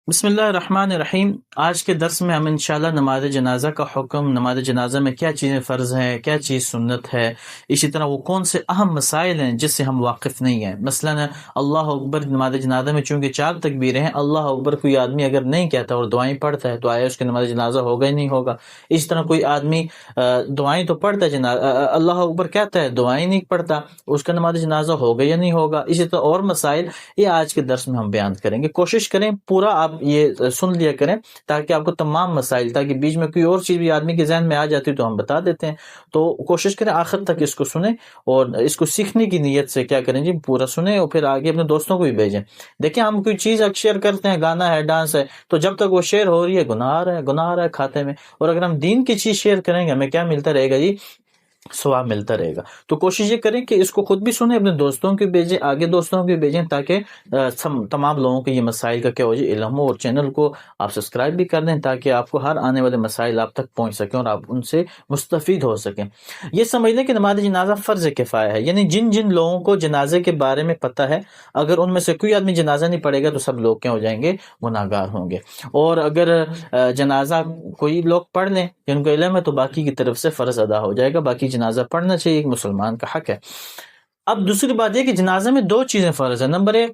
بسم اللہ الرحمن الرحیم۔ آج کے درس میں ہم انشاءاللہ نماز جنازہ کا حکم، نماز جنازہ میں کیا چیزیں فرض ہیں، کیا چیز سنت ہے، اسی طرح وہ کون سے اہم مسائل ہیں جس سے ہم واقف نہیں ہیں۔ مثلا اللہ اکبر نماز جنازہ میں چونکہ 4 تکبیریں ہیں، اللہ اکبر کوئی آدمی اگر نہیں کہتا اور دعائیں پڑھتا ہے تو آیا اس کی نماز جنازہ ہوگا ہی نہیں ہوگا۔ اس طرح کوئی آدمی دعائیں تو پڑھتا ہے، اللہ اکبر کہتا ہے دعائیں نہیں پڑھتا، اس کا نماز جنازہ ہوگا یا نہیں ہوگا۔ اسی طرح اور مسائل یہ آج کے درس میں ہم بیان کریں گے۔ کوشش کریں پورا آپ یہ سن لیا کریں تاکہ آپ کو تمام مسائل، تاکہ بیچ میں کوئی اور چیز بھی آدمی کے ذہن میں آ جاتی تو ہم بتا دیتے ہیں۔ تو کوشش کریں آخر تک اس کو سنیں اور اس کو سیکھنے کی نیت سے کیا کریں جی پورا سنیں اور پھر آگے اپنے دوستوں کو بھی بھیجیں۔ دیکھیں ہم کوئی چیز شیئر کرتے ہیں، گانا ہے، ڈانس ہے، تو جب تک وہ شیئر ہو رہی ہے گناہ آ رہا ہے کھاتے میں، اور اگر ہم دین کی چیز شیئر کریں گے ہمیں کیا ملتا رہے گا جی؟ ثواب ملتا رہے گا۔ تو کوشش یہ کریں کہ اس کو خود بھی سنیں، اپنے دوستوں کو بھیجیں، آگے دوستوں کو بھیجیں، تاکہ تمام لوگوں کو یہ مسائل کا کیا ہو جائے علم ہو، اور چینل کو آپ سبسکرائب بھی کر دیں تاکہ آپ کو ہر آنے والے مسائل آپ تک پہنچ سکیں اور آپ ان سے مستفید ہو سکیں۔ یہ سمجھ لیں کہ نماز جنازہ فرض کفایہ ہے، یعنی جن لوگوں کو جنازے کے بارے میں پتہ ہے، اگر ان میں سے کوئی آدمی جنازہ نہیں پڑھے گا تو سب لوگ کیا ہو جائیں گے؟ گناہگار ہوں گے۔ اور اگر جنازہ کوئی لوگ پڑھ لیں جن کو علم ہے تو باقی کی طرف سے فرض ادا ہو جائے گا، باقی جنازہ پڑھنا چاہیے، ایک مسلمان کا حق ہے۔ اب دوسری بات یہ کہ جنازہ میں 2 چیزیں فرض ہیں۔ نمبر 1،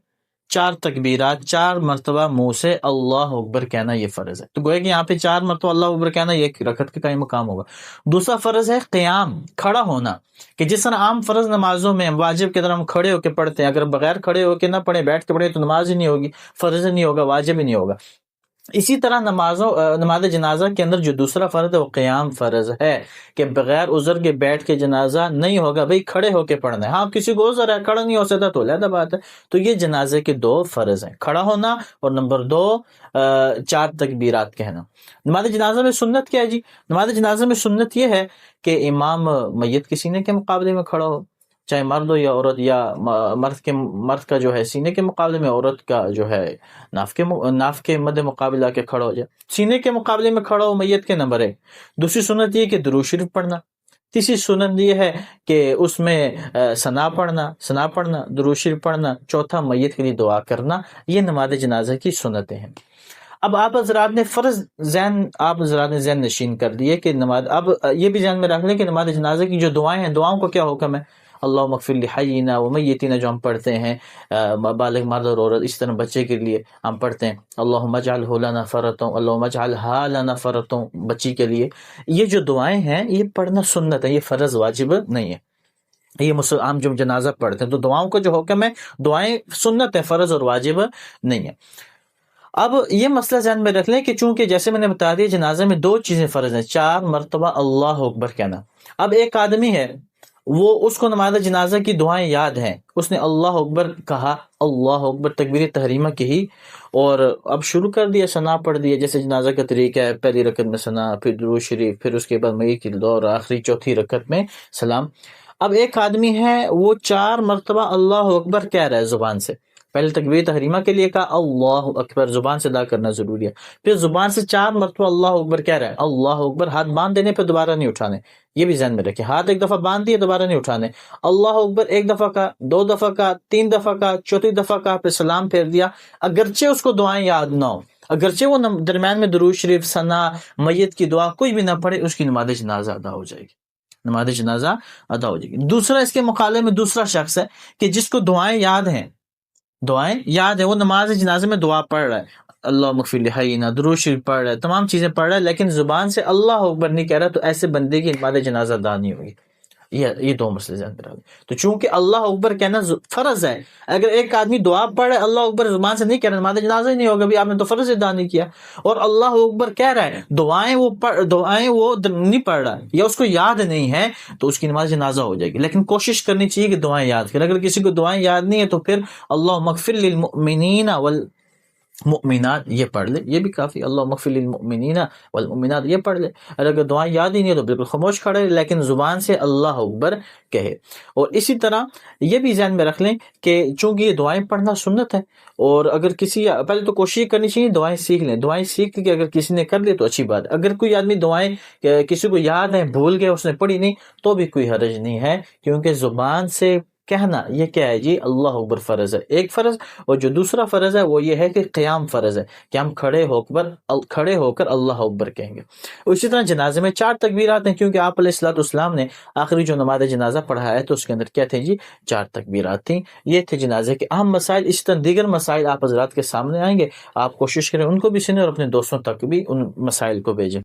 4 تکبیرات، 4 مرتبہ منہ سے اللہ اکبر کہنا، یہ فرض ہے۔ تو گویا کہ یہاں پہ 4 مرتبہ اللہ اکبر کہنا یہ ایک رکعت کا مقام ہوگا۔ دوسرا فرض ہے قیام، کھڑا ہونا، کہ جس طرح عام فرض نمازوں میں واجب کی طرح ہم کھڑے ہو کے پڑھتے ہیں، اگر بغیر کھڑے ہو کے نہ پڑھیں، بیٹھ کے پڑھیں تو نماز ہی نہیں ہوگی، فرض نہیں ہوگا، واجب ہی نہیں ہوگا۔ اسی طرح نماز جنازہ کے اندر جو دوسرا فرض ہے وہ قیام فرض ہے، کہ بغیر عذر کے بیٹھ کے جنازہ نہیں ہوگا، بھئی کھڑے ہو کے پڑھنا ہے۔ ہاں کسی کو عذر ہے، کھڑا نہیں ہو سکتا تو علیحدہ بات ہے۔ تو یہ جنازے کے 2 فرض ہیں، کھڑا ہونا اور نمبر 2 4 تکبیرات کہنا۔ نماز جنازہ میں سنت کیا ہے جی؟ نماز جنازہ میں سنت یہ ہے کہ امام میت کے سینے کے مقابلے میں کھڑا ہو، چاہے مرد ہو یا عورت، یا مرد کا جو ہے سینے کے مقابلے میں، عورت کا جو ہے ناف کے مد مقابلہ کے کھڑا ہو جائے، سینے کے مقابلے میں کھڑا ہو میت کے، نمبر 1۔ دوسری سنت یہ کہ درود شریف پڑھنا۔ تیسری سنت یہ ہے کہ اس میں ثنا پڑھنا، درود شریف پڑھنا۔ چوتھا میت کے لیے دعا کرنا۔ یہ نماز جنازہ کی سنتیں ہیں۔ اب آپ حضرات نے ذہن نشین کر دیے کہ نماز، اب یہ بھی ذہن میں رکھ لیں کہ نماز جنازہ کی جو دعائیں ہیں، دعاؤں کو کیا حکم ہے؟ اللہم اغفر لحینا و میتینا جو ہم پڑھتے ہیں، بالغ مرد اور عورت، اس طرح بچے کے لیے ہم پڑھتے ہیں اللہم اجعلہ لنا فرطا، اللہم اجعلہا لنا فرطا، بچی کے لیے۔ یہ جو دعائیں ہیں یہ پڑھنا سنت ہے، یہ فرض واجب نہیں ہے۔ یہ عام جو جنازہ پڑھتے ہیں تو دعاؤں کا جو حکم ہے، دعائیں سنت ہے، فرض اور واجب نہیں ہے۔ اب یہ مسئلہ ذہن میں رکھ لیں کہ چونکہ جیسے میں نے بتا دیا جنازے میں 2 چیزیں فرض ہیں، 4 مرتبہ اللہ اکبر کہنا۔ اب ایک آدمی ہے، وہ اس کو نماز جنازہ کی دعائیں یاد ہیں، اس نے اللہ اکبر کہا، اللہ اکبر تکبیر تحریمہ کی، اور اب شروع کر دیا، ثنا پڑھ دیا، جیسے جنازہ کا طریقہ ہے، پہلی رکعت میں ثنا، پھر درود شریف، پھر اس کے بعد میت کی دعا، اور آخری چوتھی رکعت میں سلام۔ اب ایک آدمی ہے وہ 4 مرتبہ اللہ اکبر کہہ رہا ہے زبان سے، پہلے تکبیر تحریمہ کے لیے کہا اللہ اکبر، زبان سے ادا کرنا ضروری ہے، پھر زبان سے 4 مرتبہ اللہ اکبر کہہ رہا ہے، اللہ اکبر، ہاتھ باندھ دینے پہ دوبارہ نہیں اٹھانے، یہ بھی ذہن میں رکھیں، ہاتھ ایک دفعہ باندھ دیے دوبارہ نہیں اٹھانے، اللہ اکبر ایک دفعہ کا، 2 دفعہ کا، 3 دفعہ کا، چوتھی دفعہ کا، پھر سلام پھیر دیا، اگرچہ اس کو دعائیں یاد نہ ہو، اگرچہ وہ درمیان میں درود شریف، ثنا، میت کی دعا کوئی بھی نہ پڑھے، اس کی نماز جنازہ ادا ہو جائے گی، نماز جنازہ ادا ہو جائے گی۔ دوسرا اس کے مقابلے میں دوسرا شخص ہے کہ جس کو دعائیں یاد ہیں، وہ نماز جنازے میں دعا پڑھ رہا ہے، اللہ اغفر لحینا، درود شریف پڑھ رہا ہے، تمام چیزیں پڑھ رہا ہے، لیکن زبان سے اللہ اکبر نہیں کہہ رہا، تو ایسے بندے کی نماز جنازہ ادا نہیں ہوگی۔ یہ 2 مسئلے ذہن میں رکھیں۔ تو چونکہ اللہ اکبر کہنا فرض ہے، اگر ایک آدمی دعا پڑھ رہا ہے اللہ اکبر زبان سے نہیں کہہ رہا، نماز جنازہ ہی نہیں ہوگا، بھی آپ نے تو فرض ادا نہیں کیا۔ اور اللہ اکبر کہہ رہا ہے، دعائیں وہ نہیں پڑھ رہا ہے یا اس کو یاد نہیں ہے، تو اس کی نماز جنازہ ہو جائے گی۔ لیکن کوشش کرنی چاہیے کہ دعائیں یاد کریں، اگر کسی کو دعائیں یاد نہیں ہے تو پھر اللہم اغفر للمؤمنین والمؤمنات یہ پڑھ لے، یہ بھی کافی، اللہم اغفر للمؤمنین والمؤمنات یہ پڑھ لے۔ اور اگر دعائیں یاد ہی نہیں ہے تو بالکل خاموش کھڑے، لیکن زبان سے اللہ اکبر کہے۔ اور اسی طرح یہ بھی ذہن میں رکھ لیں کہ چونکہ یہ دعائیں پڑھنا سنت ہے، اور اگر پہلے تو کوشش کرنی چاہیے دعائیں سیکھ لیں، دعائیں سیکھ کے اگر کسی نے کر لی تو اچھی بات ہے، اگر کوئی آدمی دعائیں کسی کو یاد ہیں، بھول گئے، اس نے پڑھی نہیں، تو بھی کوئی حرج نہیں ہے، کیونکہ زبان سے کہنا یہ کیا ہے جی؟ اللہ اکبر فرض ہے ایک فرض، اور جو دوسرا فرض ہے وہ یہ ہے کہ قیام فرض ہے کہ ہم کھڑے ہو کر اللہ اکبر کہیں گے۔ اسی طرح جنازے میں 4 تکبیرات ہیں، کیونکہ آپ علیہ السلام نے آخری جو نماز جنازہ پڑھایا ہے تو اس کے اندر کیا تھے جی؟ 4 تکبیرات تھیں۔ یہ تھے جنازے کے اہم مسائل۔ اسی طرح دیگر مسائل آپ حضرات کے سامنے آئیں گے، آپ کوشش کریں ان کو بھی سنیں اور اپنے دوستوں تک بھی ان مسائل کو بھیجیں۔